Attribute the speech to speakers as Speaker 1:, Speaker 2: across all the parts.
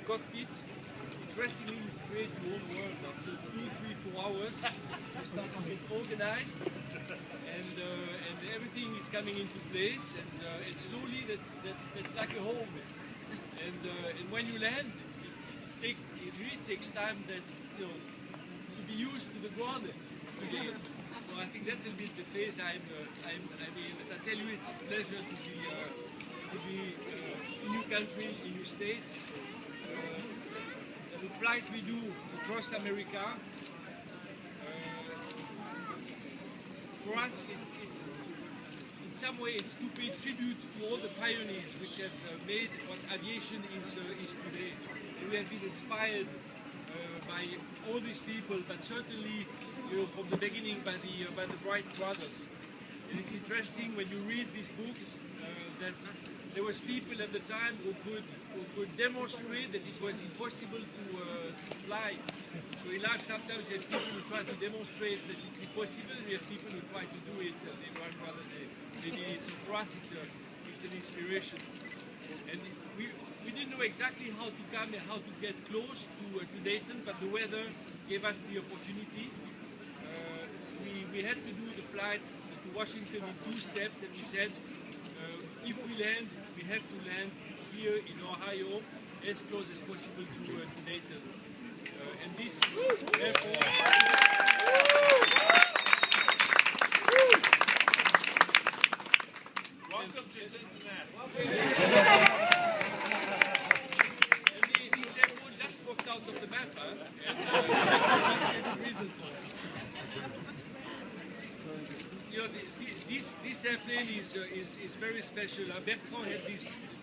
Speaker 1: cockpit. Interestingly, you create your own world after 2, 3, 4 hours. You start to get organized, and everything is coming into place, and slowly that's like a home. And when you land, it really takes time that to be used to the ground again. So I think that's a bit the phase I mean, but I tell you, it's a pleasure to be in your country, in your states. The flight we do across America, for us, it's in some way it's to pay tribute to all the pioneers which have made what aviation is today. And we have been inspired by all these people, but certainly, from the beginning by the Wright brothers. And it's interesting when you read these books that there was people at the time who could demonstrate that it was impossible to fly. So in life sometimes you have people who try to demonstrate that it's impossible, and you have people who try to do it, and they run rather they did it. So for us it's an inspiration. And we didn't know exactly how to come and how to get close to Dayton, but the weather gave us the opportunity. We had to do the flight to Washington in 2 steps, and we said, if we land, we have to land here in Ohio as close as possible to Dayton. And this, therefore, welcome to Cincinnati. And this airport just popped out of the map, and that's the reason for it. This airplane is very special. Bertrand had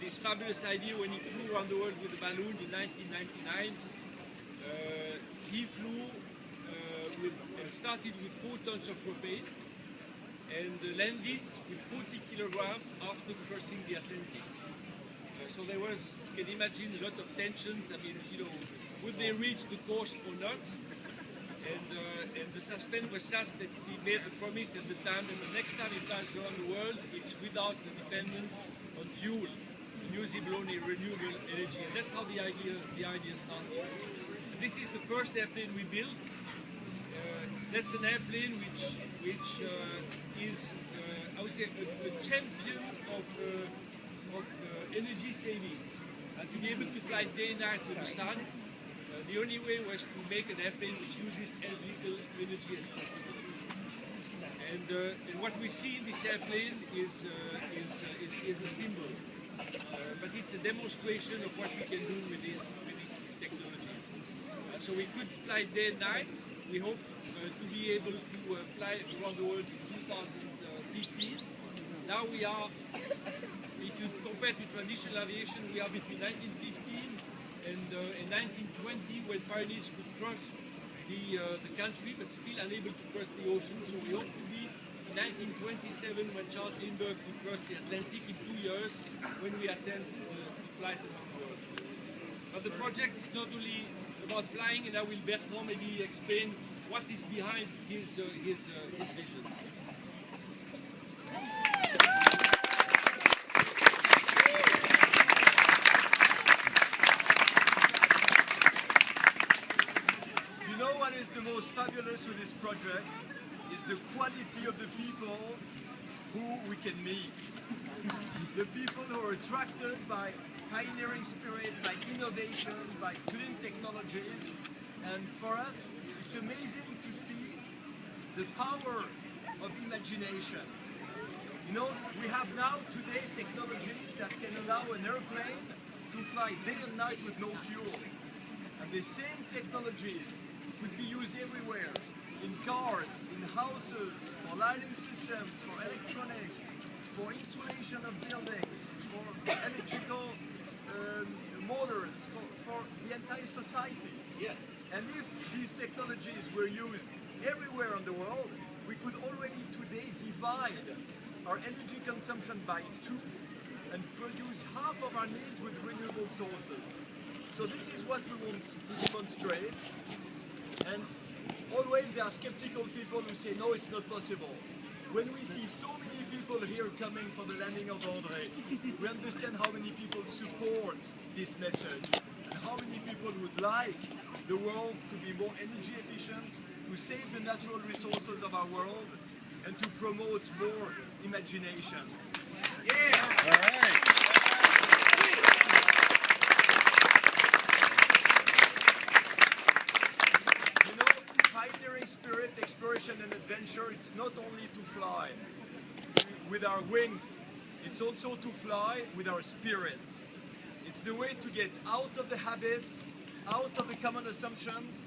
Speaker 1: this fabulous idea when he flew around the world with a balloon in 1999. He flew started with 4 tons of propane and landed with 40 kilograms after crossing the Atlantic. So there was, you can imagine, a lot of tensions. I mean, would they reach the coast or not? And the suspense was such that he made the promise at the time that the next time he flies around the world, it's without the dependence on fuel, usable only renewable energy. And that's how the idea started. And this is the first airplane we built. That's an airplane which is, I would say, a champion of energy savings. To be able to fly day and night with the sun. The only way was to make an airplane which uses as little energy as possible. And what we see in this airplane is a symbol, but it's a demonstration of what we can do with these technologies. So we could fly day and night. We hope to be able to fly around the world in 2015. Now we are, if you compare to traditional aviation, we are between 1915 and in 1920, when pioneers could cross the country, but still unable to cross the ocean. So we hope to be in 1927, when Charles Lindbergh could cross the Atlantic in 2 years, when we attempt to fly around the world. But the project is not only about flying, and I will Bertrand maybe explain what is behind his vision.
Speaker 2: What is the most fabulous with this project is the quality of the people who we can meet. The people who are attracted by pioneering spirit, by innovation, by clean technologies. And for us, it's amazing to see the power of imagination. We have now today technologies that can allow an airplane to fly day and night with no fuel. And the same technologies could be used everywhere, in cars, in houses, for lighting systems, for electronics, for insulation of buildings, for electrical motors, for the entire society.
Speaker 1: Yes.
Speaker 2: And if these technologies were used everywhere in the world, we could already today divide our energy consumption by 2 and produce half of our needs with renewable sources. So this is what we want to demonstrate. And always there are skeptical people who say, no, it's not possible. When we see so many people people here coming for the landing of André. We understand how many people support this message and how many people would like the world to be more energy efficient, to save the natural resources of our world, and to promote more imagination.
Speaker 1: Yeah!
Speaker 3: All right.
Speaker 2: You know, pioneering spirit, exploration and adventure, it's not only to fly with our wings, it's also to fly with our spirit. It's the way to get out of the habits, out of the common assumptions,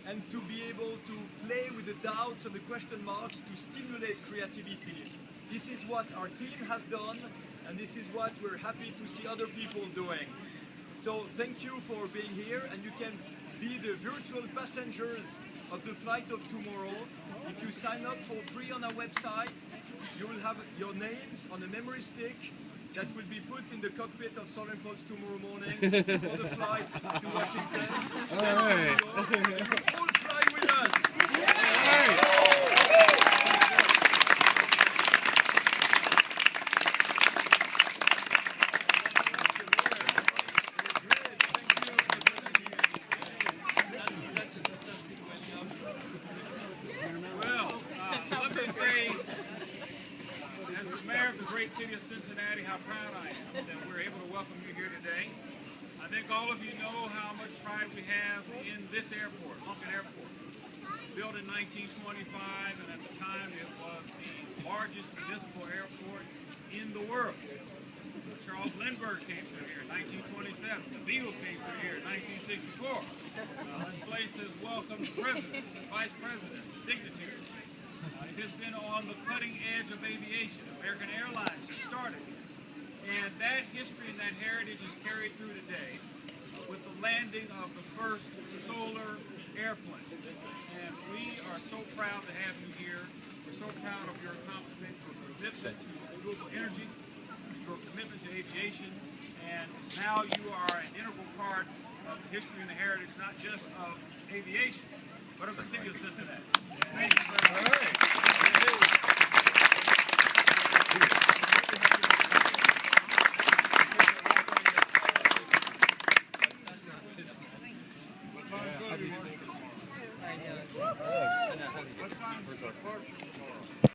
Speaker 2: and to be able to play with the doubts and the question marks to stimulate creativity. This is what our team has done, and this is what we're happy to see other people doing. So thank you for being here, and you can be the virtual passengers of the flight of tomorrow. If you sign up for free on our website, you will have your names on a memory stick that will be put in the cockpit of Southern Post tomorrow morning for the flight to Washington.
Speaker 3: All right.
Speaker 2: You will all fly with us.
Speaker 1: City of Cincinnati, how proud I am that we're able to welcome you here today. I think all of you know how much pride we have in this airport, Lunkin Airport. Built in 1925, and at the time it was the largest municipal airport in the world. Charles Lindbergh came through here in 1927. The Beatles came through here in 1964. This place has welcomed presidents and vice presidents and dignitaries. It has been on the cutting edge of aviation. American Airlines has started. And that history and that heritage is carried through today with the landing of the first solar airplane. And we are so proud to have you here. We're so proud of your accomplishment, your commitment to renewable energy, your commitment to aviation, and now you are an integral part of the history and the heritage, not just of aviation, but of the city of Cincinnati. Thank you.